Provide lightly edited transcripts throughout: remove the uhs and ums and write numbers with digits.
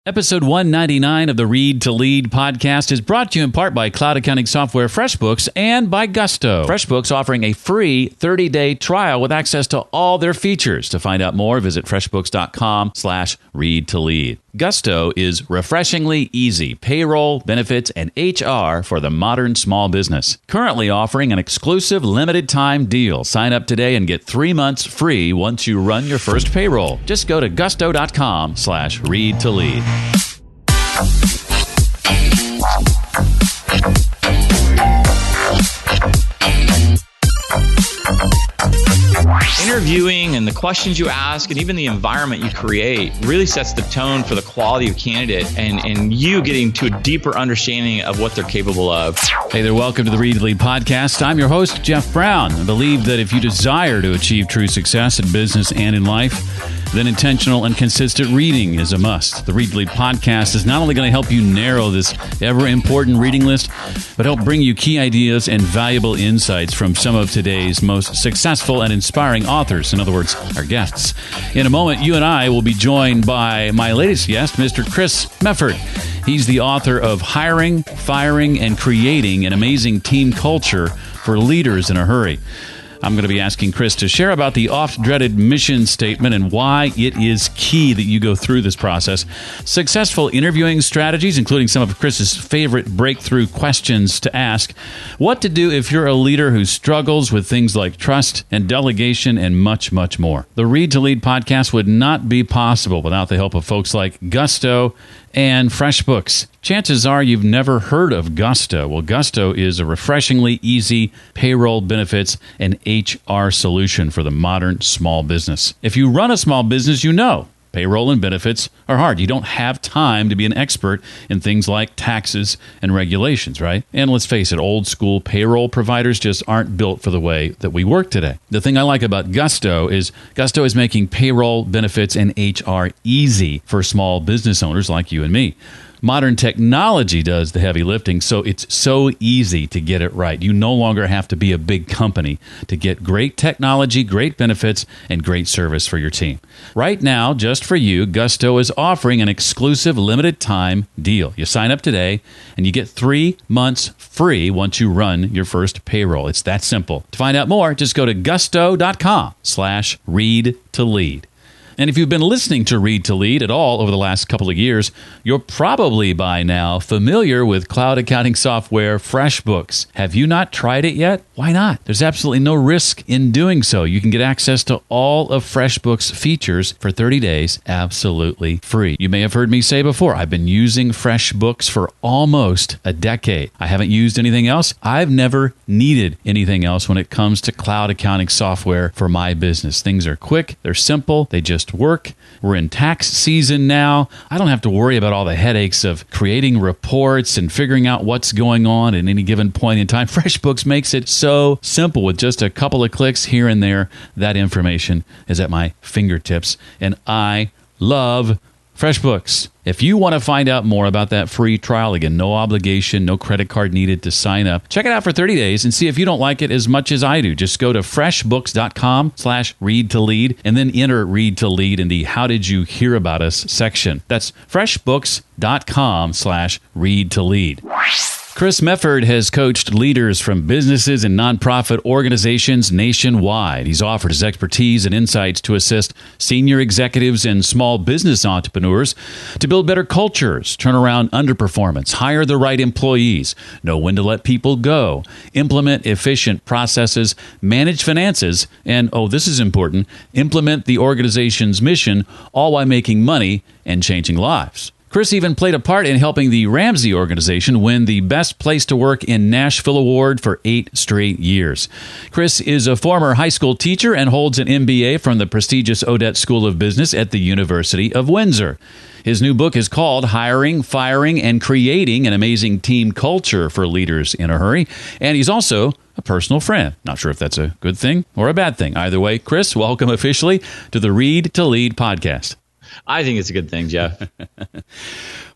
Episode 199 of the Read to Lead podcast is brought to you in part by cloud accounting software FreshBooks and by Gusto. FreshBooks offering a free 30-day trial with access to all their features. To find out more, visit freshbooks.com/read-to-lead. Gusto is refreshingly easy payroll, benefits, and HR for the modern small business. Currently offering an exclusive limited time deal. Sign up today and get 3 months free once you run your first payroll. Just go to gusto.com/read-to-lead. Interviewing and the questions you ask and even the environment you create really sets the tone for the quality of candidate and you getting to a deeper understanding of what they're capable of. Hey there, welcome to the Read to Lead podcast. I'm your host, Jeff Brown. I believe that if you desire to achieve true success in business and in life, then intentional and consistent reading is a must. The Read to Lead podcast is not only going to help you narrow this ever-important reading list, but help bring you key ideas and valuable insights from some of today's most successful and inspiring authors. In other words, our guests. In a moment, you and I will be joined by my latest guest, Mr. Chris Mefford. He's the author of Hiring, Firing, and Creating an Amazing Team Culture for Leaders in a Hurry. I'm going to be asking Chris to share about the oft-dreaded mission statement and why it is key that you go through this process, successful interviewing strategies, including some of Chris's favorite breakthrough questions to ask, what to do if you're a leader who struggles with things like trust and delegation, and much, much more. The Read to Lead podcast would not be possible without the help of folks like Gusto and FreshBooks. Chances are you've never heard of Gusto. Well, Gusto is a refreshingly easy payroll, benefits, and HR solution for the modern small business. If you run a small business, you know payroll and benefits are hard. You don't have time to be an expert in things like taxes and regulations, right? And let's face it, old school payroll providers just aren't built for the way that we work today. The thing I like about Gusto is making payroll, benefits, and HR easy for small business owners like you and me. Modern technology does the heavy lifting, so it's so easy to get it right. You no longer have to be a big company to get great technology, great benefits, and great service for your team. Right now, just for you, Gusto is offering an exclusive limited time deal. You sign up today, and you get 3 months free once you run your first payroll. It's that simple. To find out more, just go to gusto.com/read-to-lead. And if you've been listening to Read to Lead at all over the last couple of years, you're probably by now familiar with cloud accounting software FreshBooks. Have you not tried it yet? Why not? There's absolutely no risk in doing so. You can get access to all of FreshBooks' features for 30 days absolutely free. You may have heard me say before, I've been using FreshBooks for almost a decade. I haven't used anything else. I've never needed anything else when it comes to cloud accounting software for my business. Things are quick, they're simple, they just work. We're in tax season now. I don't have to worry about all the headaches of creating reports and figuring out what's going on at any given point in time. FreshBooks makes it so simple. With just a couple of clicks here and there, that information is at my fingertips, and I love FreshBooks. If you want to find out more about that free trial, again, no obligation, no credit card needed to sign up. Check it out for 30 days and see if you don't like it as much as I do. Just go to freshbooks.com/read-to-lead and then enter Read to Lead in the How Did You Hear About Us section. That's freshbooks.com/read-to-lead. Chris Mefford has coached leaders from businesses and nonprofit organizations nationwide. He's offered his expertise and insights to assist senior executives and small business entrepreneurs to build better cultures, turn around underperformance, hire the right employees, know when to let people go, implement efficient processes, manage finances, and, oh, this is important, implement the organization's mission, all while making money and changing lives. Chris even played a part in helping the Ramsey organization win the Best Place to Work in Nashville award for 8 straight years. Chris is a former high school teacher and holds an MBA from the prestigious Odette School of Business at the University of Windsor. His new book is called Hiring, Firing, and Creating an Amazing Team Culture for Leaders in a Hurry. And he's also a personal friend. Not sure if that's a good thing or a bad thing. Either way, Chris, welcome officially to the Read to Lead podcast. I think it's a good thing, Jeff.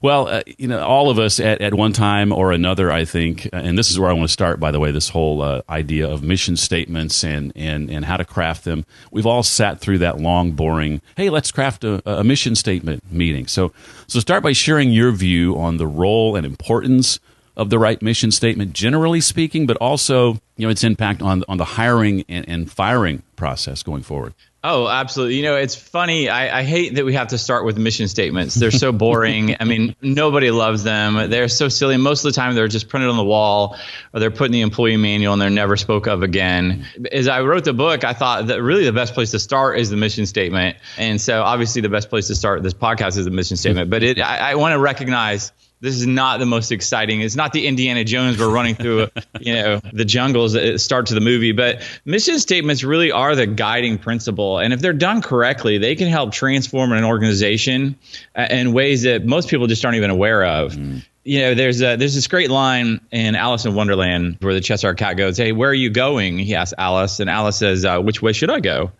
Well, all of us at one time or another, I think, and this is where I want to start, by the way, this whole idea of mission statements and how to craft them. We've all sat through that long, boring, hey, let's craft a mission statement meeting. So start by sharing your view on the role and importance of the right mission statement, generally speaking, but also its impact on the hiring and firing process going forward. Oh, absolutely. It's funny. I hate that we have to start with mission statements. They're so boring. I mean, nobody loves them. They're so silly. Most of the time, they're just printed on the wall or they're put in the employee manual and they're never spoke of again. As I wrote the book, I thought that really the best place to start is the mission statement. And so obviously the best place to start this podcast is the mission statement. But I want to recognize this is not the most exciting. It's not the Indiana Jones we're running through, the jungles that start to the movie. But mission statements really are the guiding principle. And if they're done correctly, they can help transform an organization in ways that most people just aren't even aware of. There's this great line in Alice in Wonderland where the Cheshire Cat goes, "Hey, where are you going?" He asks Alice, and Alice says, "Which way should I go?"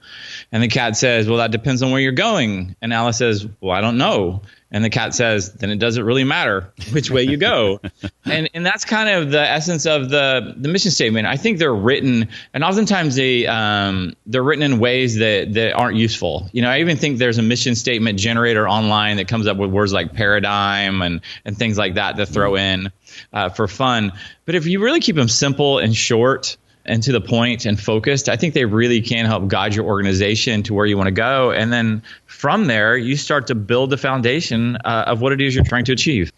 And the cat says, "Well, that depends on where you're going." And Alice says, "Well, I don't know." And the cat says, "Then it doesn't really matter which way you go." and that's kind of the essence of the mission statement. I think they're written, and oftentimes they're written in ways that aren't useful. I even think there's a mission statement generator online that comes up with words like paradigm and things like that to throw in for fun. But if you really keep them simple and short and to the point and focused, I think they really can help guide your organization to where you want to go. And then from there, you start to build the foundation of what it is you're trying to achieve.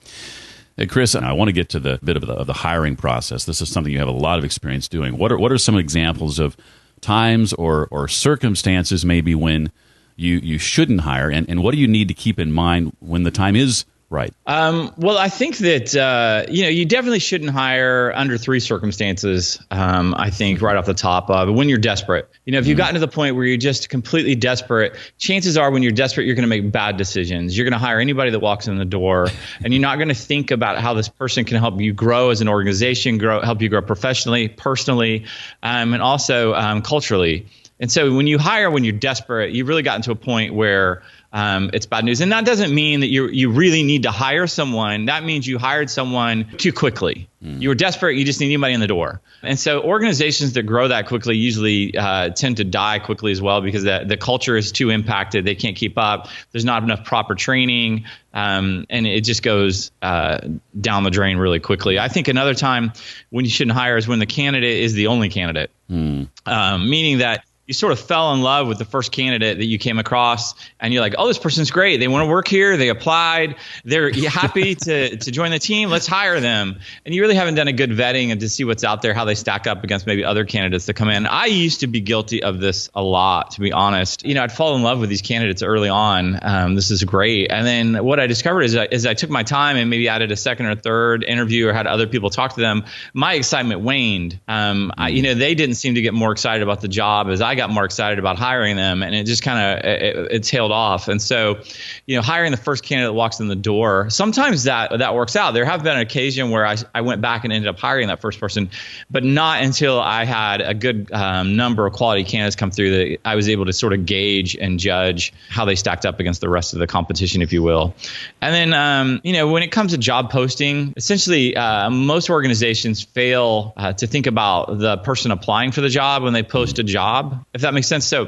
Hey, Chris, I want to get to the bit of the hiring process. This is something you have a lot of experience doing. What are some examples of times or circumstances maybe when you shouldn't hire, and what do you need to keep in mind when the time is right? Well, I think that, you definitely shouldn't hire under three circumstances, I think, right off the top of when you're desperate. If you've gotten to the point where you're just completely desperate, chances are when you're desperate, you're going to make bad decisions. You're going to hire anybody that walks in the door, and you're not going to think about how this person can help you grow as an organization, help you grow professionally, personally, and also culturally. And so when you hire when you're desperate, you've really gotten to a point where it's bad news. And that doesn't mean that you really need to hire someone. That means you hired someone too quickly. You were desperate. You just need anybody in the door. And so organizations that grow that quickly usually tend to die quickly as well because the culture is too impacted. They can't keep up. There's not enough proper training. And it just goes down the drain really quickly. I think another time when you shouldn't hire is when the candidate is the only candidate, meaning that you sort of fell in love with the first candidate that you came across, and you're like, "Oh, this person's great. They want to work here. They applied. They're happy to join the team. Let's hire them." And you really haven't done a good vetting and to see what's out there, how they stack up against maybe other candidates that come in. I used to be guilty of this a lot, to be honest. I'd fall in love with these candidates early on. This is great. And then what I discovered is I took my time and maybe added a second or third interview or had other people talk to them. My excitement waned. They didn't seem to get more excited about the job as I got more excited about hiring them, and it just kind of it tailed off. And so, hiring the first candidate that walks in the door, sometimes that works out. There have been an occasion where I went back and ended up hiring that first person, but not until I had a good number of quality candidates come through that I was able to sort of gauge and judge how they stacked up against the rest of the competition, if you will. And then, when it comes to job posting, essentially, most organizations fail to think about the person applying for the job when they post a job, if that makes sense. So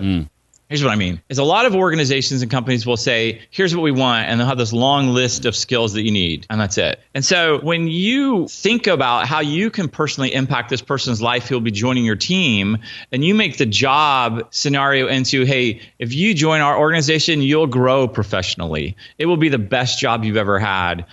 here's what I mean is a lot of organizations and companies will say, here's what we want. And they'll have this long list of skills that you need. And that's it. And so when you think about how you can personally impact this person's life who'll be joining your team, and you make the job scenario into, hey, if you join our organization, you'll grow professionally. It will be the best job you've ever had.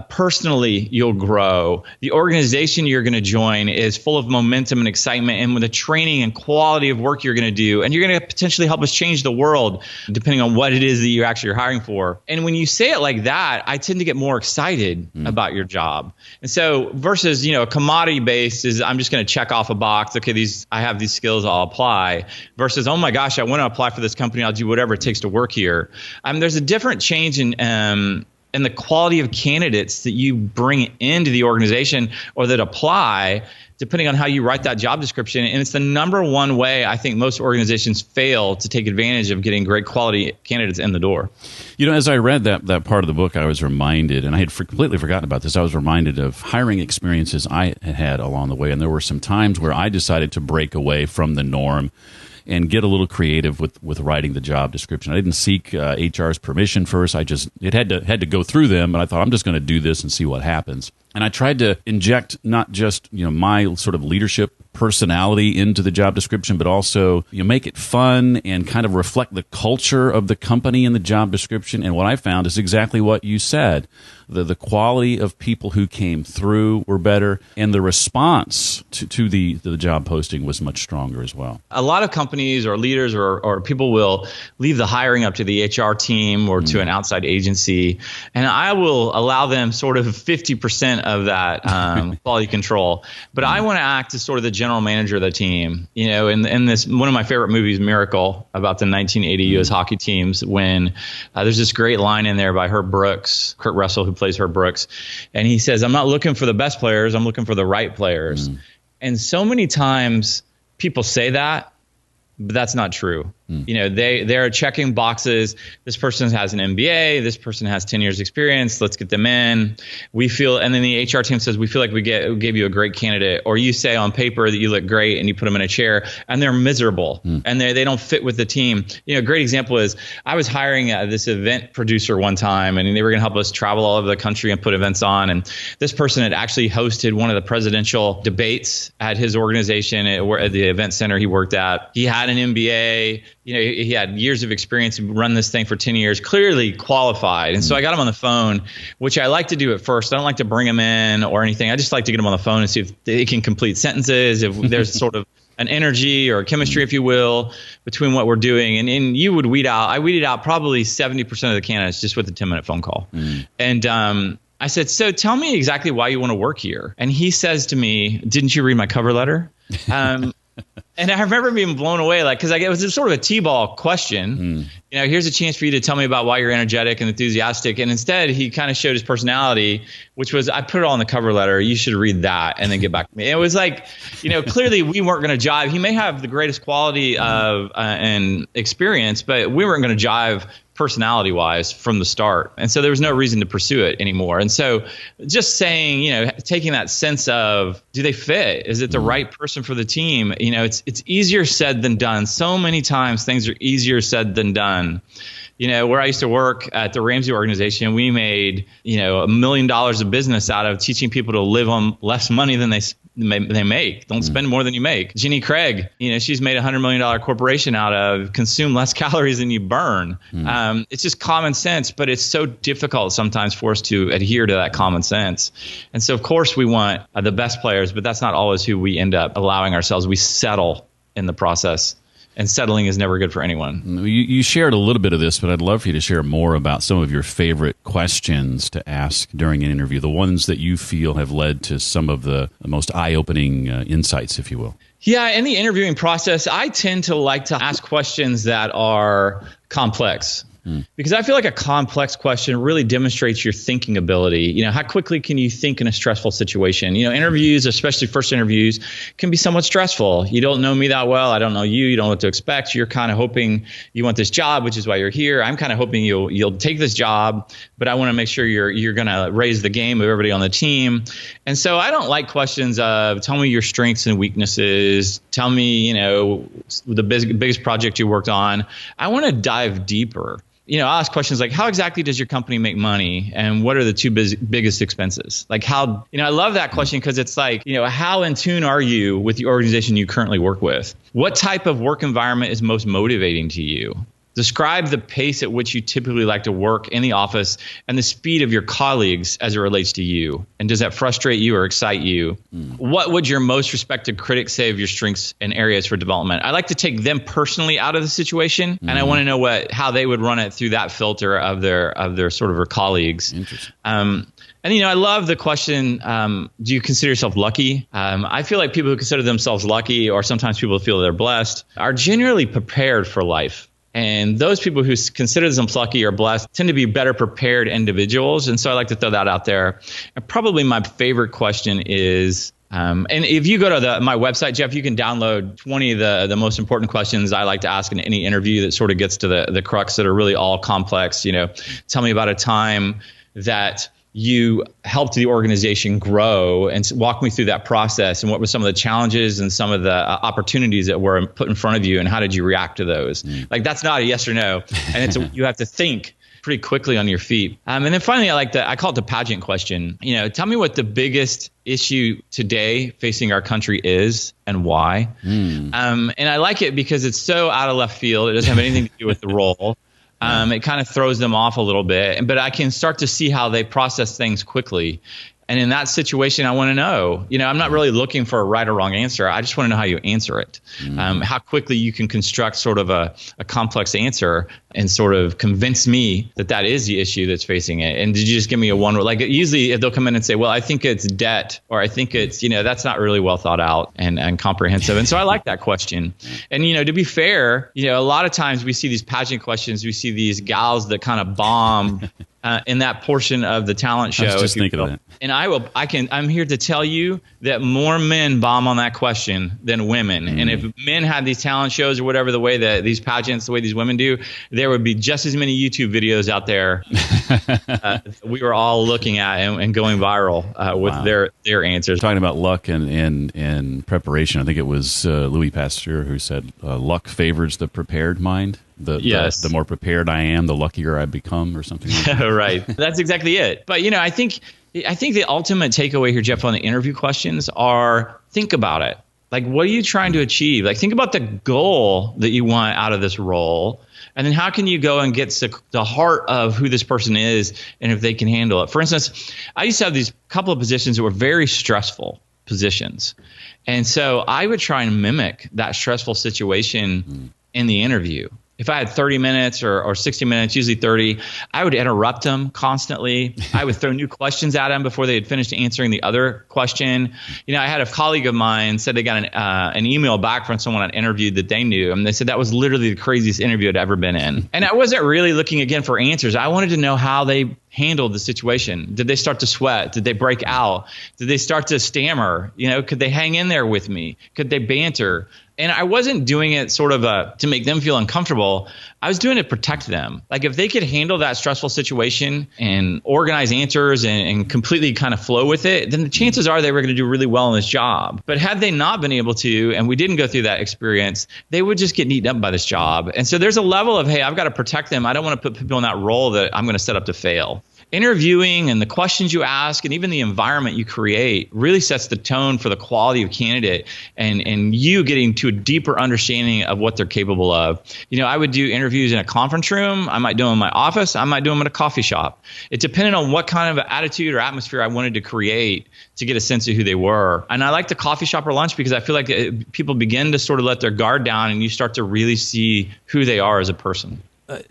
Personally, you'll grow. The organization you're going to join is full of momentum and excitement, and with the training and quality of work you're going to do, and you're going to potentially help us change the world, depending on what it is that you actually are hiring for. And when you say it like that, I tend to get more excited about your job. And so versus, a commodity based is I'm just going to check off a box. Okay, I have these skills, I'll apply. Versus, oh my gosh, I want to apply for this company. I'll do whatever it takes to work here. There's a different change in and the quality of candidates that you bring into the organization or that apply, depending on how you write that job description. And it's the number one way I think most organizations fail to take advantage of getting great quality candidates in the door. As I read that part of the book, I was reminded, and I had completely forgotten about this, I was reminded of hiring experiences I had along the way. And there were some times where I decided to break away from the norm and get a little creative with writing the job description. I didn't seek HR's permission first. It had to go through them, but I thought I'm just going to do this and see what happens. And I tried to inject not just my sort of leadership personality into the job description, but also make it fun and kind of reflect the culture of the company in the job description. And what I found is exactly what you said. The quality of people who came through were better, and the response to the job posting was much stronger as well. A lot of companies or leaders or people will leave the hiring up to the HR team or to an outside agency, and I will allow them sort of 50% of that quality control. But I want to act as sort of the general manager of the team. In this, one of my favorite movies, Miracle, about the 1980 U.S. hockey teams, when there's this great line in there by Herb Brooks, Kurt Russell, who plays Herb Brooks, and he says, "I'm not looking for the best players, I'm looking for the right players." And so many times people say that, but that's not true. They're checking boxes. This person has an MBA. This person has 10 years experience. Let's get them in. And then the HR team says, we feel like we gave you a great candidate. Or you say on paper that you look great and you put them in a chair and they're miserable and they don't fit with the team. A great example is I was hiring this event producer one time, and they were going to help us travel all over the country and put events on. And this person had actually hosted one of the presidential debates at his organization at the event center he worked at. He had an MBA. He had years of experience, run this thing for 10 years, clearly qualified. And so I got him on the phone, which I like to do at first. I don't like to bring him in or anything. I just like to get him on the phone and see if they can complete sentences, if there's sort of an energy or chemistry, if you will, between what we're doing. And you would I weeded out probably 70% of the candidates just with a 10-minute phone call. And I said, so tell me exactly why you want to work here. And he says to me, didn't you read my cover letter? And I remember being blown away, because it was sort of a T-ball question. Here's a chance for you to tell me about why you're energetic and enthusiastic. And instead, he kind of showed his personality, which was, I put it all in the cover letter. You should read that and then get back to me. It was like, clearly we weren't going to jive. He may have the greatest quality of and experience, but we weren't going to jive personality-wise from the start. And so there was no reason to pursue it anymore. And so just saying, taking that sense of, do they fit? Is it the right person for the team? It's easier said than done. So many times things are easier said than done. Where I used to work at the Ramsey organization, we made, $1 million of business out of teaching people to live on less money than they make. Don't spend more than you make. Jenny Craig, she's made a $100 million corporation out of consume less calories than you burn. It's just common sense, but it's so difficult sometimes for us to adhere to that common sense. And so, of course, we want the best players, but that's not always who we end up allowing ourselves. We settle in the process. And settling is never good for anyone. You shared a little bit of this, but I'd love for you to share more about some of your favorite questions to ask during an interview, the ones that you feel have led to some of the most eye-opening insights, if you will. Yeah, in the interviewing process, I tend to like to ask questions that are complex. Because I feel like a complex question really demonstrates your thinking ability. How quickly can you think in a stressful situation? Interviews, especially first interviews, can be somewhat stressful. You don't know me that well. I don't know you. You don't know what to expect. You're kind of hoping you want this job, which is why you're here. I'm kind of hoping you'll take this job, but I want to make sure you're going to raise the game of everybody on the team. And so I don't like questions of tell me your strengths and weaknesses. Tell me, the biggest project you worked on. I want to dive deeper. I'll ask questions like, how exactly does your company make money? And what are the two biggest expenses? Like how, I love that question because it's like, how in tune are you with the organization you currently work with? What type of work environment is most motivating to you? Describe the pace at which you typically like to work in the office and the speed of your colleagues as it relates to you. And does that frustrate you or excite you? What would your most respected critics say of your strengths and areas for development? I like to take them personally out of the situation, and I want to know how they would run it through that filter of their sort of their colleagues. Interesting. And I love the question, do you consider yourself lucky? I feel like people who consider themselves lucky, or sometimes people feel they're blessed, are generally prepared for life. And those people who consider themselves lucky or blessed tend to be better prepared individuals. And so I like to throw that out there. And probably my favorite question is, and if you go to my website, Jeff, you can download 20 of the most important questions I like to ask in any interview that sort of gets to the crux that are really all complex. Tell me about a time that you helped the organization grow, and walk me through that process, and what were some of the challenges and some of the opportunities that were put in front of you, and how did you react to those? Like, that's not a yes or no, and you have to think pretty quickly on your feet. And then finally, I call it the pageant question. Tell me what the biggest issue today facing our country is and why. And I like it because it's so out of left field. It doesn't have anything to do with the role. It kind of throws them off a little bit, but I can start to see how they process things quickly. And in that situation, I want to know, I'm not really looking for a right or wrong answer. I just want to know how you answer it, how quickly you can construct sort of a complex answer and sort of convince me that is the issue that's facing it. And did you just give me a one? Like, usually if they'll come in and say, well, I think it's debt, or I think it's, that's not really well thought out and comprehensive. And so I like that question. And, to be fair, a lot of times we see these pageant questions, we see these gals that kind of bomb in that portion of the talent show. I was just thinking of that. And I'm here to tell you that more men bomb on that question than women. And if men had these talent shows or whatever, the way that these pageants, the way these women do, there would be just as many YouTube videos out there we were all looking at and going viral with their answers. Talking about luck and preparation, I think it was Louis Pasteur who said, luck favors the prepared mind. The more prepared I am, the luckier I become, or something like that. Right. That's exactly it. But, I think the ultimate takeaway here, Jeff, on the interview questions are, think about it. Like, what are you trying to achieve? Like, think about the goal that you want out of this role. And then how can you go and get to the heart of who this person is and if they can handle it? For instance, I used to have these couple of positions that were very stressful positions. And so I would try and mimic that stressful situation in the interview. If I had 30 minutes or 60 minutes, usually 30, I would interrupt them constantly. I would throw new questions at them before they had finished answering the other question. I had a colleague of mine said they got an email back from someone I interviewed that they knew, and they said that was literally the craziest interview I'd ever been in. And I wasn't really looking again for answers. I wanted to know how they handled the situation. Did they start to sweat? Did they break out? Did they start to stammer? Could they hang in there with me? Could they banter? And I wasn't doing it sort of to make them feel uncomfortable. I was doing it to protect them. Like, if they could handle that stressful situation and organize answers and completely kind of flow with it, then the chances are they were going to do really well in this job. But had they not been able to, and we didn't go through that experience, they would just get eaten up by this job. And so there's a level of, hey, I've got to protect them. I don't want to put people in that role that I'm going to set up to fail. Interviewing and the questions you ask and even the environment you create really sets the tone for the quality of candidate and you getting to a deeper understanding of what they're capable of. I would do interviews in a conference room. I might do them in my office. I might do them at a coffee shop. It depended on what kind of attitude or atmosphere I wanted to create to get a sense of who they were. And I like the coffee shop or lunch because I feel like people begin to sort of let their guard down and you start to really see who they are as a person.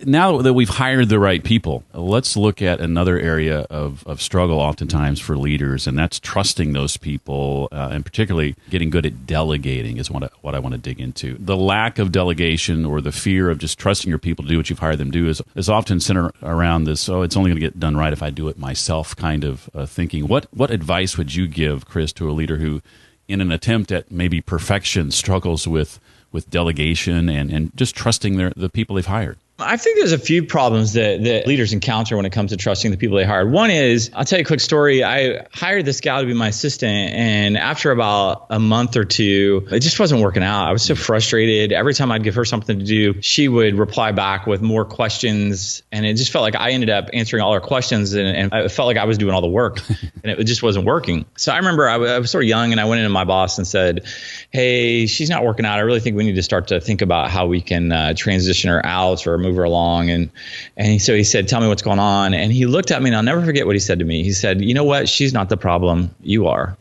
Now that we've hired the right people, let's look at another area of struggle oftentimes for leaders, and that's trusting those people, and particularly getting good at delegating is what I want to dig into. The lack of delegation or the fear of just trusting your people to do what you've hired them to do is often centered around this, it's only going to get done right if I do it myself kind of thinking. What advice would you give, Chris, to a leader who, in an attempt at maybe perfection, struggles with delegation and just trusting the people they've hired? I think there's a few problems that leaders encounter when it comes to trusting the people they hired. One is, I'll tell you a quick story. I hired this gal to be my assistant, and after about a month or two, it just wasn't working out. I was so frustrated. Every time I'd give her something to do, she would reply back with more questions, and it just felt like I ended up answering all her questions, and I felt like I was doing all the work, and it just wasn't working. So I remember I was sort of young, and I went into my boss and said, hey, she's not working out. I really think we need to start to think about how we can transition her out or move her along. And so he said, tell me what's going on. And he looked at me, and I'll never forget what he said to me. He said, you know what? She's not the problem. You are.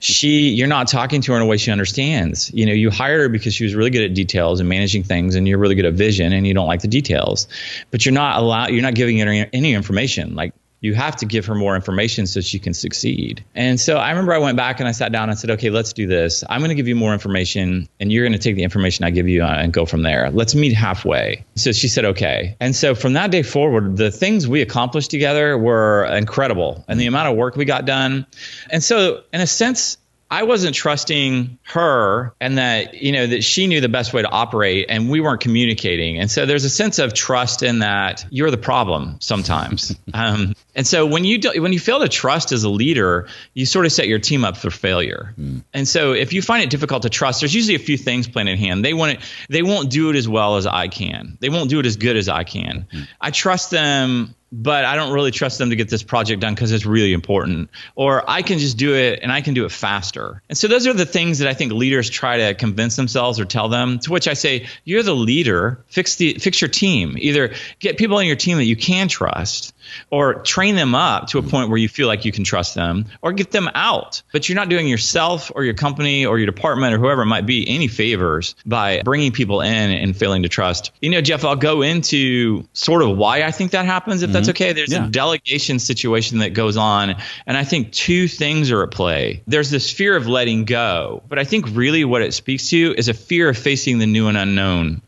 You're not talking to her in a way she understands. You hired her because she was really good at details and managing things, and you're really good at vision, and you don't like the details. But you're not giving her any information. Like, You have to give her more information so she can succeed. And so I remember I went back and I sat down and said, okay, let's do this. I'm going to give you more information and you're going to take the information I give you and go from there. Let's meet halfway. So she said, okay. And so from that day forward, the things we accomplished together were incredible and the amount of work we got done. And so in a sense, I wasn't trusting her and that, that she knew the best way to operate and we weren't communicating. And so there's a sense of trust in that you're the problem sometimes. And so when you fail to trust as a leader, you sort of set your team up for failure. And so if you find it difficult to trust, there's usually a few things playing in hand. They won't do it as well as I can. They won't do it as good as I can. I trust them, but I don't really trust them to get this project done because it's really important. Or I can just do it and I can do it faster. And so those are the things that I think leaders try to convince themselves or tell them, to which I say, you're the leader, fix your team. Either get people on your team that you can trust or train them up to a point where you feel like you can trust them or get them out. But you're not doing yourself or your company or your department or whoever it might be any favors by bringing people in and failing to trust. Jeff, I'll go into sort of why I think that happens, if that's okay. There's a delegation situation that goes on. And I think two things are at play. There's this fear of letting go. But I think really what it speaks to is a fear of facing the new and unknown.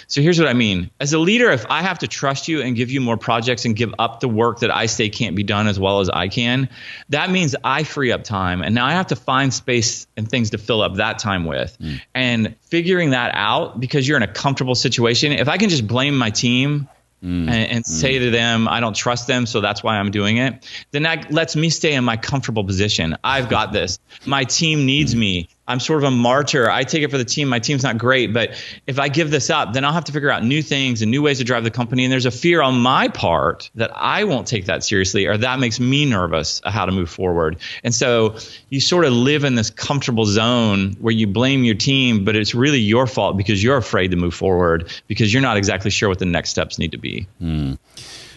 So here's what I mean. As a leader, if I have to trust you and give you more projects and give up the work that I say can't be done as well as I can, that means I free up time. And now I have to find space and things to fill up that time with. And figuring that out, because you're in a comfortable situation, if I can just blame my team and say to them, I don't trust them, so that's why I'm doing it, then that lets me stay in my comfortable position. I've got this. My team needs me. I'm sort of a martyr. I take it for the team. My team's not great, but if I give this up, then I'll have to figure out new things and new ways to drive the company. And there's a fear on my part that I won't take that seriously, or that makes me nervous how to move forward. And so you sort of live in this comfortable zone where you blame your team, but it's really your fault because you're afraid to move forward because you're not exactly sure what the next steps need to be.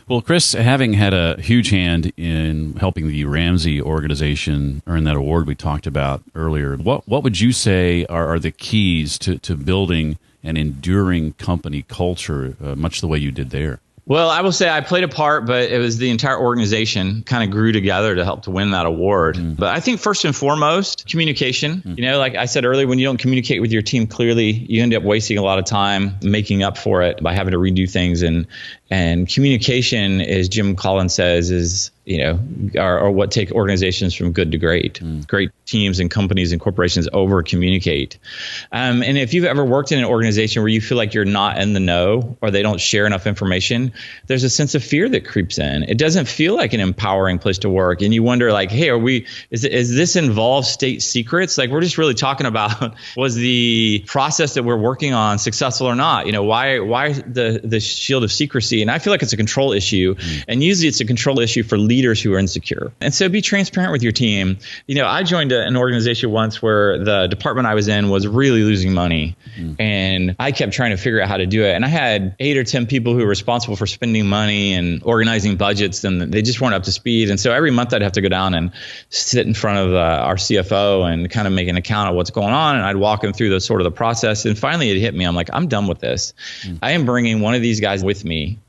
Well, Chris, having had a huge hand in helping the Ramsey organization earn that award we talked about earlier, what would you say are the keys to building an enduring company culture, much the way you did there? Well, I will say I played a part, but it was the entire organization kind of grew together to help to win that award. But I think first and foremost, communication. Like I said earlier, when you don't communicate with your team clearly, you end up wasting a lot of time making up for it by having to redo things. And communication, as Jim Collins says, is are what take organizations from good to great. Great teams and companies and corporations over communicate. And if you've ever worked in an organization where you feel like you're not in the know or they don't share enough information, there's a sense of fear that creeps in. It doesn't feel like an empowering place to work. And you wonder like, hey, is this involve state secrets? Like we're just really talking about was the process that we're working on successful or not? Why the shield of secrecy? And I feel like it's a control issue. And usually it's a control issue for leaders who are insecure. And so be transparent with your team. I joined an organization once where the department I was in was really losing money. And I kept trying to figure out how to do it. And I had 8 or 10 people who were responsible for spending money and organizing budgets, and they just weren't up to speed. And so every month I'd have to go down and sit in front of our CFO and kind of make an account of what's going on. And I'd walk him through the process. And finally it hit me. I'm like, I'm done with this. I am bringing one of these guys with me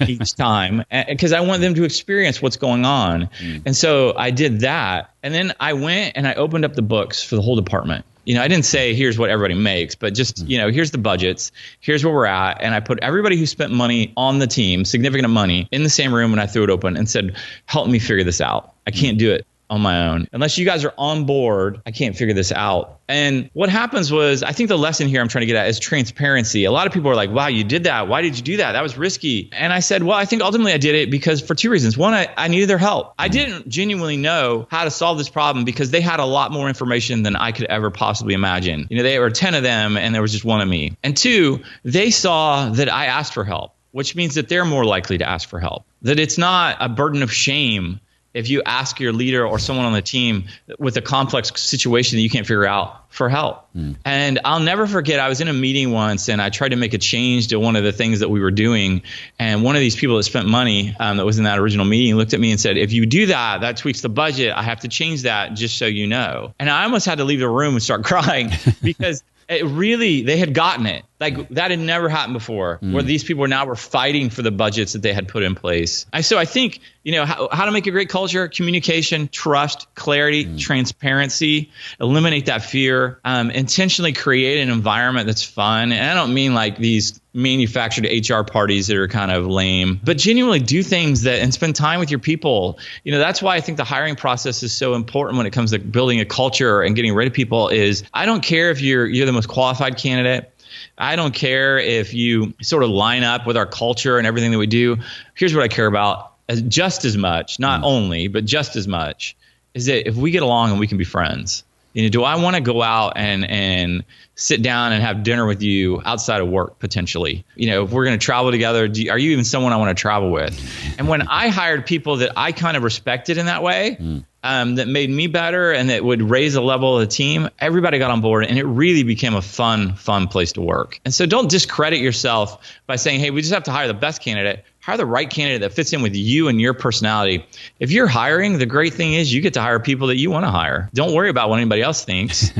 each time because I want them to experience what's going on. And so I did that. And then I went and I opened up the books for the whole department. I didn't say, here's what everybody makes, but just, here's the budgets, here's where we're at. And I put everybody who spent money on the team, significant money, in the same room, and I threw it open and said, help me figure this out. I can't do it on my own. Unless you guys are on board, I can't figure this out. And what happens was, I think the lesson here I'm trying to get at is transparency. A lot of people are like, wow, you did that. Why did you do that? That was risky. And I said, well, I think ultimately I did it because for 2 reasons. One, I needed their help. I didn't genuinely know how to solve this problem because they had a lot more information than I could ever possibly imagine. There were 10 of them and there was just one of me. And 2, they saw that I asked for help, which means that they're more likely to ask for help, that it's not a burden of shame if you ask your leader or someone on the team with a complex situation that you can't figure out for help. And I'll never forget, I was in a meeting once and I tried to make a change to one of the things that we were doing. And one of these people that spent money that was in that original meeting looked at me and said, if you do that, that tweaks the budget. I have to change that just so you know. And I almost had to leave the room and start crying because they had gotten it. Like that had never happened before, where these people now were fighting for the budgets that they had put in place. So I think, how to make a great culture: communication, trust, clarity, transparency, eliminate that fear, intentionally create an environment that's fun. And I don't mean like these manufactured HR parties that are kind of lame, but genuinely do things and spend time with your people. That's why I think the hiring process is so important when it comes to building a culture and getting rid of people. Is I don't care if you're the most qualified candidate. I don't care if you sort of line up with our culture and everything that we do. Here's what I care about just as much, not only, but just as much, is that if we get along and we can be friends. Do I want to go out and sit down and have dinner with you outside of work potentially? If we're going to travel together, are you even someone I want to travel with? And when I hired people that I kind of respected in that way, that made me better and that would raise the level of the team, everybody got on board and it really became a fun place to work. And so don't discredit yourself by saying, hey, we just have to hire the best candidate. Hire the right candidate that fits in with you and your personality. If you're hiring, the great thing is you get to hire people that you want to hire. Don't worry about what anybody else thinks.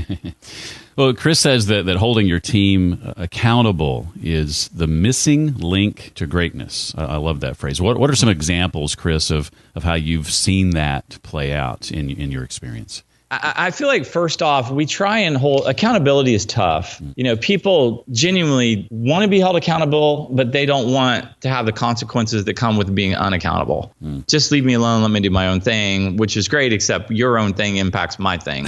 Well, Chris says that holding your team accountable is the missing link to greatness. I love that phrase. What are some examples, Chris, of how you've seen that play out in your experience? I feel like first off, we try and hold accountability is tough. People genuinely want to be held accountable, but they don't want to have the consequences that come with being unaccountable. Just leave me alone. Let me do my own thing, which is great, except your own thing impacts my thing.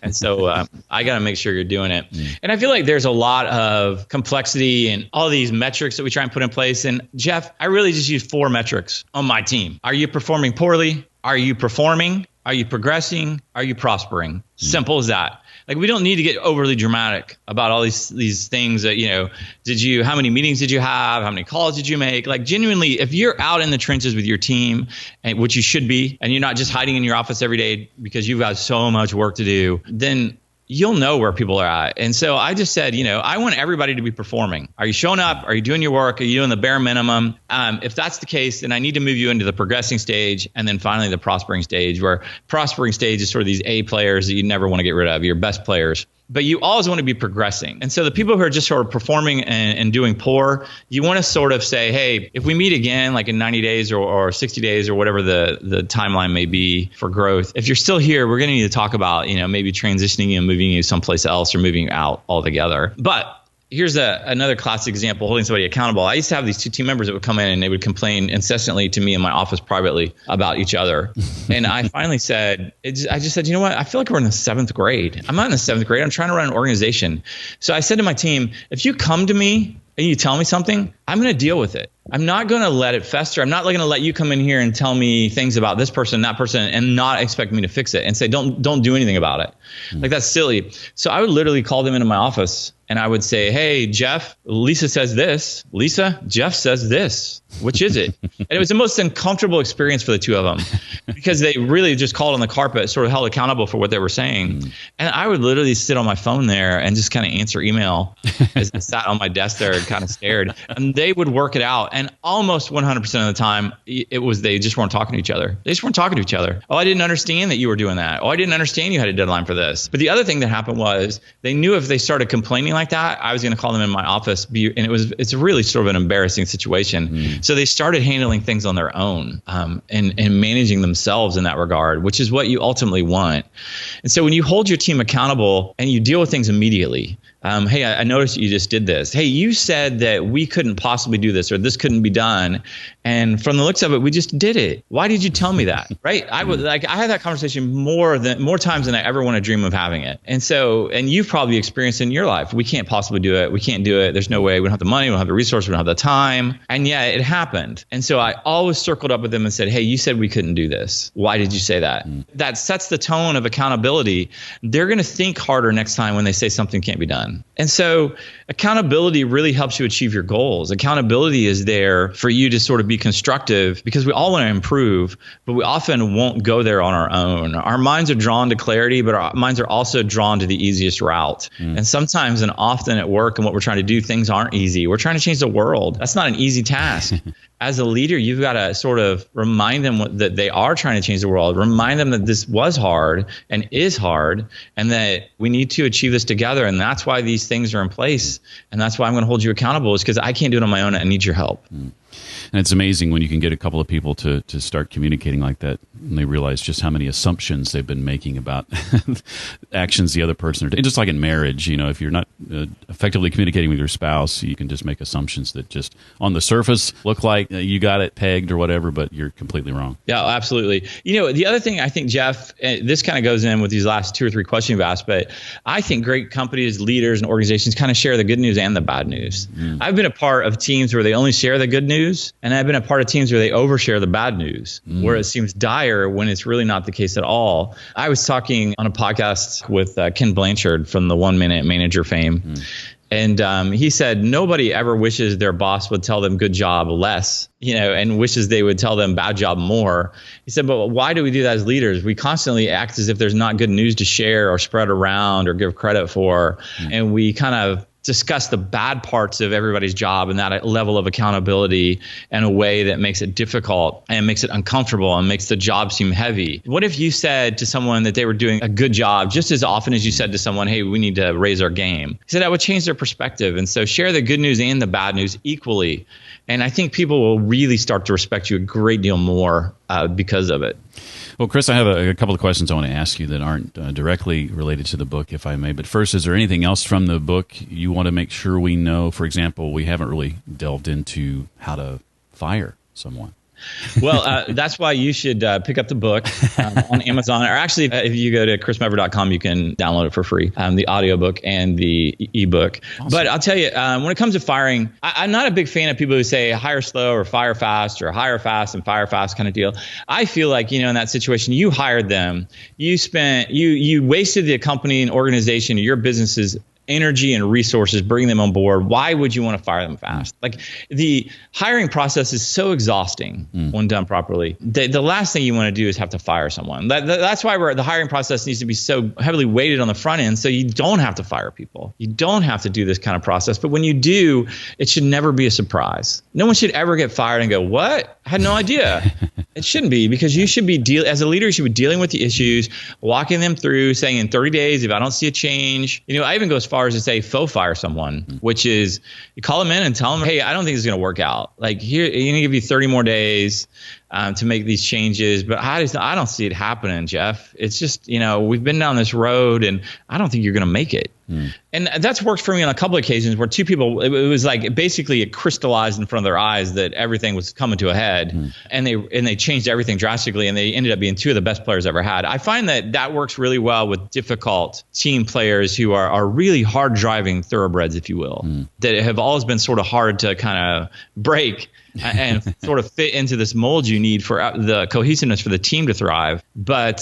And so I got to make sure you're doing it. And I feel like there's a lot of complexity and all these metrics that we try and put in place. And Jeff, I really just use 4 metrics on my team. Are you performing poorly? Are you performing? Are you progressing? Are you prospering? Simple as that. Like, we don't need to get overly dramatic about all these things that, how many meetings did you have? How many calls did you make? Like, genuinely, if you're out in the trenches with your team, and which you should be, and you're not just hiding in your office every day because you've got so much work to do, then you'll know where people are at. And so I just said, I want everybody to be performing. Are you showing up? Are you doing your work? Are you doing the bare minimum? If that's the case, then I need to move you into the progressing stage and then finally the prospering stage, where prospering stage is sort of these A players that you never want to get rid of, your best players. But you always want to be progressing. And so the people who are just sort of performing and doing poor, you want to sort of say, hey, if we meet again, like in 90 days or 60 days or whatever the timeline may be for growth, if you're still here, we're going to need to talk about, maybe transitioning you and moving you someplace else or moving you out altogether. But here's another classic example, holding somebody accountable. I used to have these 2 team members that would come in and they would complain incessantly to me in my office privately about each other. And I finally said, I just said, you know what? I feel like we're in the 7th grade. I'm not in the 7th grade. I'm trying to run an organization. So I said to my team, if you come to me and you tell me something, I'm going to deal with it. I'm not going to let it fester. I'm not going to let you come in here and tell me things about this person, that person, and not expect me to fix it and say, don't do anything about it. Like, that's silly. So I would literally call them into my office and I would say, hey, Jeff, Lisa says this. Lisa, Jeff says this. Which is it? And it was the most uncomfortable experience for the 2 of them because they really just called on the carpet, sort of held accountable for what they were saying. And I would literally sit on my phone there and just kind of answer email as I sat on my desk there and kind of stared. And they would work it out. And almost 100% of the time, it was they just weren't talking to each other. They just weren't talking to each other. Oh, I didn't understand that you were doing that. Oh, I didn't understand you had a deadline for this. But the other thing that happened was they knew if they started complaining like that, I was going to call them in my office. And it's really sort of an embarrassing situation. So they started handling things on their own and managing themselves in that regard, which is what you ultimately want. And so when you hold your team accountable and you deal with things immediately, hey, I noticed you just did this. Hey, you said that we couldn't possibly do this or this couldn't be done. And from the looks of it, we just did it. Why did you tell me that? Right? I had that conversation more times than I ever want to dream of having it. And so, and you've probably experienced in your life, we can't possibly do it. We can't do it. There's no way. We don't have the money. We don't have the resources. We don't have the time. And yeah, it happened. And so I always circled up with them and said, hey, you said we couldn't do this. Why did you say that? That sets the tone of accountability. They're going to think harder next time when they say something can't be done. And so accountability really helps you achieve your goals. Accountability is there for you to sort of be constructive because we all want to improve, but we often won't go there on our own. Our minds are drawn to clarity, but our minds are also drawn to the easiest route. And sometimes and often at work and what we're trying to do, things aren't easy. We're trying to change the world. That's not an easy task. as a leader, you've got to sort of remind them that they are trying to change the world, remind them that this was hard and is hard, and that we need to achieve this together. And that's why these things are in place. And that's why I'm going to hold you accountable, is because I can't do it on my own. I need your help. And it's amazing when you can get a couple of people to start communicating like that, and they realize just how many assumptions they've been making about actions the other person are doing. Just like in marriage, if you're not effectively communicating with your spouse, you can just make assumptions that just on the surface look like you got it pegged or whatever, but you're completely wrong. Yeah, absolutely. The other thing I think, Jeff, this kind of goes in with these last 2 or 3 questions you've asked, but I think great companies, leaders, and organizations kind of share the good news and the bad news. I've been a part of teams where they only share the good news, and I've been a part of teams where they overshare the bad news, where it seems dire when it's really not the case at all. I was talking on a podcast with Ken Blanchard from the 1 Minute Manager fame. And he said nobody ever wishes their boss would tell them good job less, and wishes they would tell them bad job more. He said, but why do we do that as leaders? We constantly act as if there's not good news to share or spread around or give credit for. And we kind of discuss the bad parts of everybody's job and that level of accountability in a way that makes it difficult and makes it uncomfortable and makes the job seem heavy. What if you said to someone that they were doing a good job just as often as you said to someone, hey, we need to raise our game? He said that would change their perspective. And so share the good news and the bad news equally. And I think people will really start to respect you a great deal more because of it. Well, Chris, I have a couple of questions I want to ask you that aren't directly related to the book, if I may. But first, is there anything else from the book you want to make sure we know? For example, we haven't really delved into how to fire someone. Well, that's why you should pick up the book on Amazon. Or actually, if you go to chrismeverick.com, you can download it for free, the audiobook and the ebook. Awesome. But I'll tell you, when it comes to firing, I'm not a big fan of people who say hire slow or fire fast or hire fast and fire fast kind of deal. I feel like, in that situation, you hired them. You wasted the company and organization or your business's energy and resources, bring them on board. Why would you want to fire them fast? Like, the hiring process is so exhausting when done properly. The last thing you want to do is have to fire someone. That's why the hiring process needs to be so heavily weighted on the front end, so you don't have to fire people. You don't have to do this kind of process. But when you do, it should never be a surprise. No one should ever get fired and go, what? I had no idea. It shouldn't be, because you should be as a leader, you should be dealing with the issues, walking them through, saying in 30 days, if I don't see a change, I even go as far as to say faux fire someone, which is you call them in and tell them, hey, I don't think this is going to work out. Like, here, I'm going to give you 30 more days to make these changes, but I don't see it happening, Jeff. It's just, we've been down this road and I don't think you're going to make it. And that's worked for me on a couple of occasions where two people, it was like basically it crystallized in front of their eyes that everything was coming to a head, and they changed everything drastically, and they ended up being 2 of the best players I've ever had. I find that works really well with difficult team players who are really hard driving thoroughbreds, if you will, that have always been sort of hard to kind of break and sort of fit into this mold you need for the cohesiveness for the team to thrive. But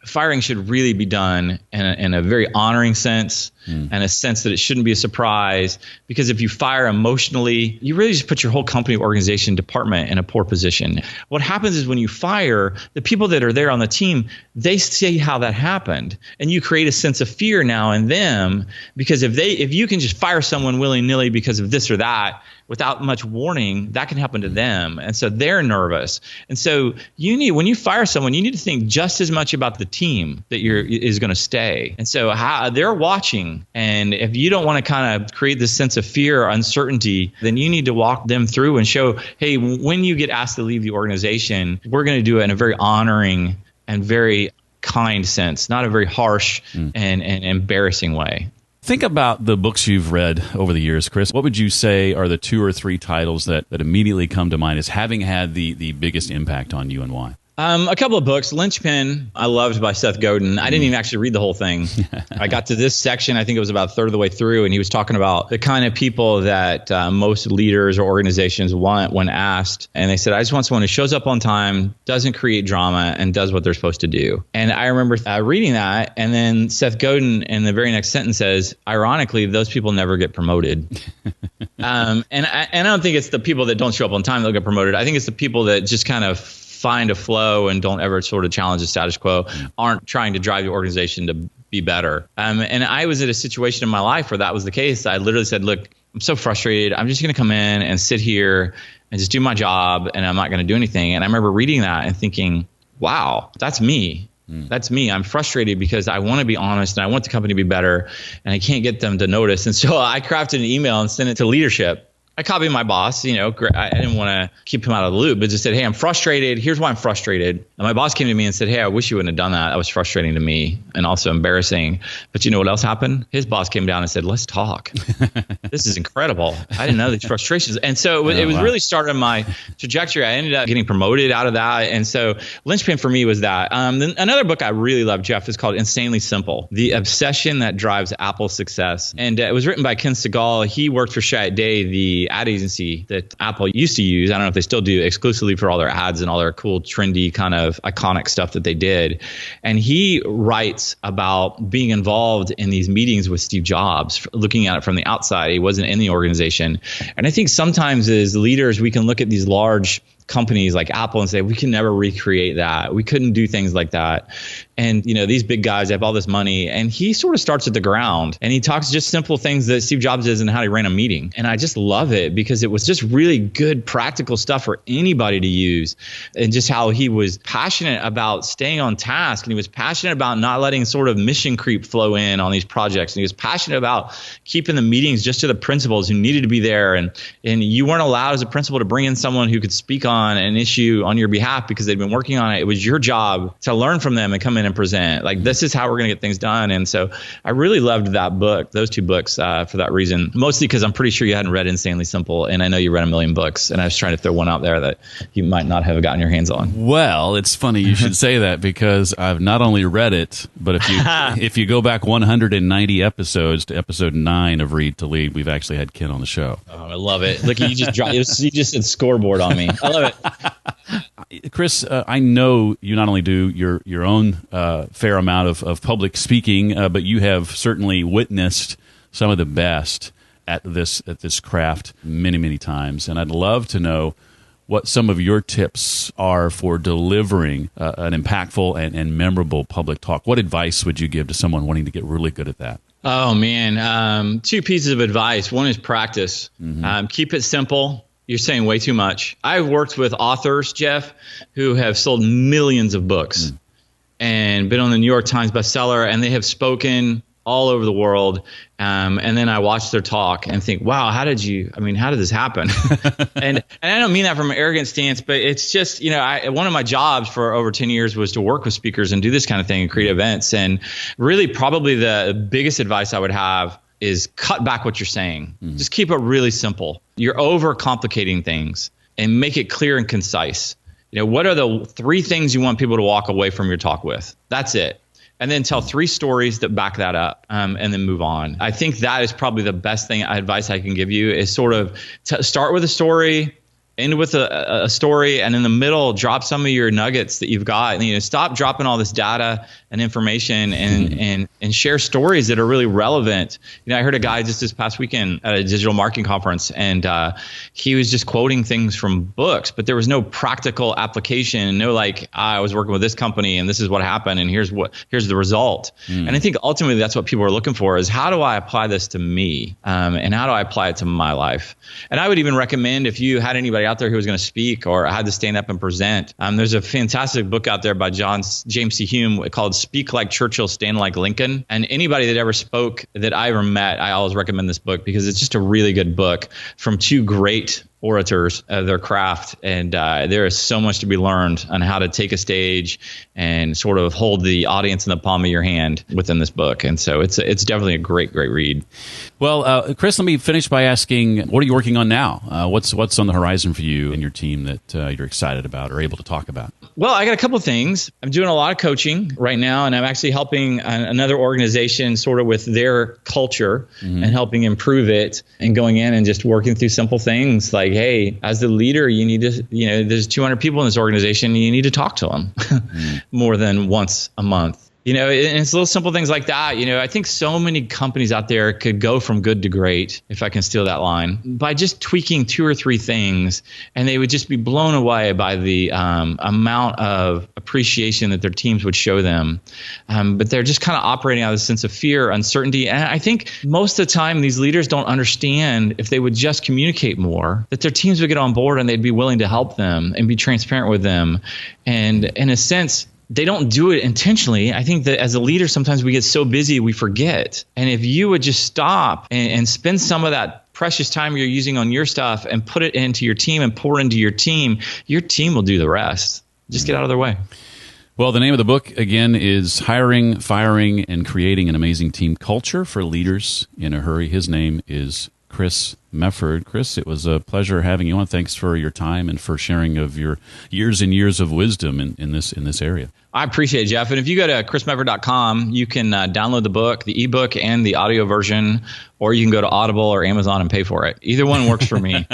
firing should really be done in a very honoring sense, and a sense that it shouldn't be a surprise, because if you fire emotionally, you really just put your whole company, organization, department in a poor position. What happens is when you fire, the people that are there on the team, they see how that happened, and you create a sense of fear now in them, because if you can just fire someone willy-nilly because of this or that without much warning, that can happen to them. And so they're nervous. And so when you fire someone, you need to think just as much about the team that is going to stay. And so they're watching. And if you don't want to kind of create this sense of fear or uncertainty, then you need to walk them through and show, hey, when you get asked to leave the organization, we're going to do it in a very honoring and very kind sense, not a very harsh and embarrassing way. Think about the books you've read over the years, Chris. What would you say are the 2 or 3 titles that immediately come to mind as having had the biggest impact on you, and why? A couple of books. Linchpin, I loved, by Seth Godin. I didn't even actually read the whole thing. I got to this section, I think it was about a third of the way through, and he was talking about the kind of people that most leaders or organizations want when asked. And they said, I just want someone who shows up on time, doesn't create drama, and does what they're supposed to do. And I remember reading that, and then Seth Godin in the very next sentence says, ironically, those people never get promoted. And I don't think it's the people that don't show up on time that'll get promoted. I think it's the people that just kind of find a flow and don't ever sort of challenge the status quo, aren't trying to drive the organization to be better. And I was at a situation in my life where that was the case. I literally said, look, I'm so frustrated. I'm just going to come in and sit here and just do my job, and I'm not going to do anything. And I remember reading that and thinking, wow, that's me. That's me. I'm frustrated because I want to be honest and I want the company to be better, and I can't get them to notice. And so I crafted an email and sent it to leadership. I copied my boss, I didn't want to keep him out of the loop, but just said, hey, I'm frustrated. Here's why I'm frustrated. And my boss came to me and said, hey, I wish you wouldn't have done that. That was frustrating to me and also embarrassing. But you know what else happened? His boss came down and said, let's talk. This is incredible. I didn't know these frustrations. And so it was really starting my trajectory. I ended up getting promoted out of that. And so linchpin for me was that. Then another book I really love, Jeff, is called Insanely Simple: The Obsession That Drives Apple's Success. And it was written by Ken Segall. He worked for Chiat Day, the ad agency that Apple used to use. I don't know if they still do, exclusively for all their ads and all their cool, trendy, kind of iconic stuff that they did. And he writes about being involved in these meetings with Steve Jobs, looking at it from the outside. He wasn't in the organization. And I think sometimes as leaders, we can look at these large companies like Apple and say, we can never recreate that. We couldn't do things like that. And, these big guys have all this money. And he sort of starts at the ground and he talks just simple things that Steve Jobs does and how he ran a meeting. And I just love it because it was just really good, practical stuff for anybody to use. And just how he was passionate about staying on task. And he was passionate about not letting sort of mission creep flow in on these projects. And he was passionate about keeping the meetings just to the principals who needed to be there. And you weren't allowed as a principal to bring in someone who could speak on an issue on your behalf because they'd been working on it. It was your job to learn from them and come in and present. Like, this is how we're going to get things done. And so I really loved that book, those two books, for that reason, mostly because I'm pretty sure you hadn't read Insanely Simple. And I know you read a million books, and I was trying to throw one out there that you might not have gotten your hands on. Well, it's funny you should say that because I've not only read it, but if you go back 190 episodes to episode 9 of Read to Lead, we've actually had Ken on the show. Oh, I love it. Look, you just said scoreboard on me. I love it. Chris, I know you not only do your own fair amount of public speaking, but you have certainly witnessed some of the best at this craft many, many times. And I'd love to know what some of your tips are for delivering an impactful and memorable public talk. What advice would you give to someone wanting to get really good at that? Oh, man. Two pieces of advice. One is practice. Mm-hmm. Keep it simple. You're saying way too much. I've worked with authors, Jeff, who have sold millions of books and been on the New York Times bestseller, and they have spoken all over the world. And then I watch their talk and think, wow, how did this happen? and I don't mean that from an arrogant stance, but it's just, one of my jobs for over 10 years was to work with speakers and do this kind of thing and create events. And really probably the biggest advice I would have is cut back what you're saying. Mm-hmm. Just keep it really simple. You're overcomplicating things, and make it clear and concise. What are the 3 things you want people to walk away from your talk with? That's it. And then tell 3 stories that back that up, and then move on. I think that is probably the best advice I can give you is sort of start with a story, end with a story, and in the middle, drop some of your nuggets that you've got. And, stop dropping all this data and information and share stories that are really relevant. I heard a guy just this past weekend at a digital marketing conference, and he was just quoting things from books, but there was no practical application. No, I was working with this company and this is what happened, and here's the result. And I think ultimately that's what people are looking for is how do I apply this to me, and how do I apply it to my life? And I would even recommend if you had anybody out there who was going to speak or had to stand up and present, there's a fantastic book out there by James C. Hume called Speak Like Churchill, Stand Like Lincoln. And anybody that ever spoke that I ever met, I always recommend this book because it's just a really good book from 2 great orators of their craft. And there is so much to be learned on how to take a stage and sort of hold the audience in the palm of your hand within this book. And so it's definitely a great read. Well, Chris, let me finish by asking, what are you working on now? What's on the horizon for you and your team that you're excited about or able to talk about? Well, I got a couple of things. I'm doing a lot of coaching right now, and I'm actually helping another organization sort of with their culture and helping improve it, and going in and just working through simple things like, hey, as the leader, you need to, there's 200 people in this organization, and you need to talk to them more than once a month. And it's little simple things like that. I think so many companies out there could go from good to great, if I can steal that line, by just tweaking 2 or 3 things, and they would just be blown away by the amount of appreciation that their teams would show them. But they're just kind of operating out of a sense of fear, uncertainty. And I think most of the time these leaders don't understand, if they would just communicate more, that their teams would get on board and they'd be willing to help them and be transparent with them. And in a sense, they don't do it intentionally. I think that as a leader, sometimes we get so busy we forget. And if you would just stop and spend some of that precious time you're using on your stuff and put it into your team and pour into your team will do the rest. Just get out of their way. Well, the name of the book, again, is Hiring, Firing, and Creating an Amazing Team Culture for Leaders in a Hurry. His name is Chris Mefford. Chris, it was a pleasure having you on. Thanks for your time and for sharing of your years and years of wisdom in this area. I appreciate it, Jeff. And if you go to chrismefford.com, you can download the book, the ebook, and the audio version, or you can go to Audible or Amazon and pay for it. Either one works for me.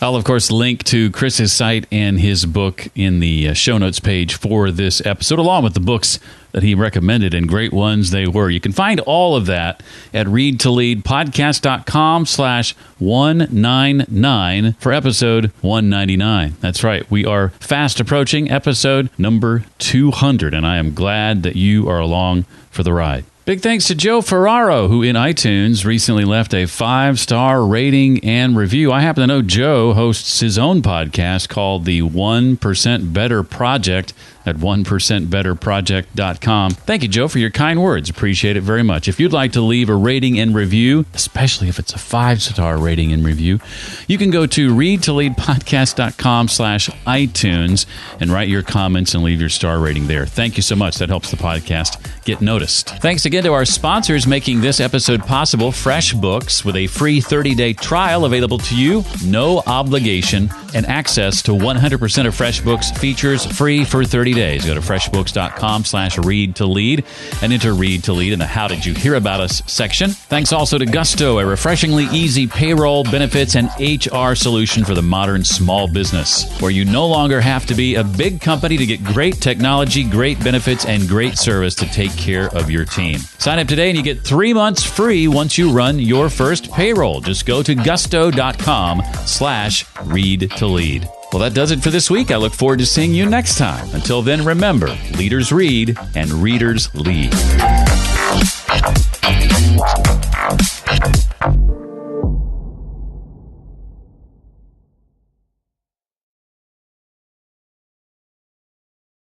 I'll, of course, link to Chris's site and his book in the show notes page for this episode, along with the books that he recommended, and great ones they were. You can find all of that at readtoleadpodcast.com/199 for episode 199. That's right. We are fast approaching episode number 200, and I am glad that you are along for the ride. Big thanks to Joe Ferraro, who in iTunes recently left a 5-star rating and review. I happen to know Joe hosts his own podcast called the 1% Better Project at 1%betterproject.com. Thank you, Joe, for your kind words. Appreciate it very much. If you'd like to leave a rating and review, especially if it's a 5-star rating and review, you can go to readtoleadpodcast.com/iTunes and write your comments and leave your star rating there. Thank you so much. That helps the podcast get noticed. Thanks again to our sponsors making this episode possible. FreshBooks, with a free 30-day trial available to you, no obligation, and access to 100% of FreshBooks features free for 30 days. Go to freshbooks.com/read-to-lead and enter Read to Lead in the How Did You Hear About Us section. Thanks also to Gusto, a refreshingly easy payroll, benefits, and HR solution for the modern small business, where you no longer have to be a big company to get great technology, great benefits, and great service to take care of your team. Sign up today and you get 3 months free once you run your first payroll. Just go to gusto.com/read-to-lead. Well, that does it for this week. I look forward to seeing you next time. Until then, remember, leaders read and readers lead.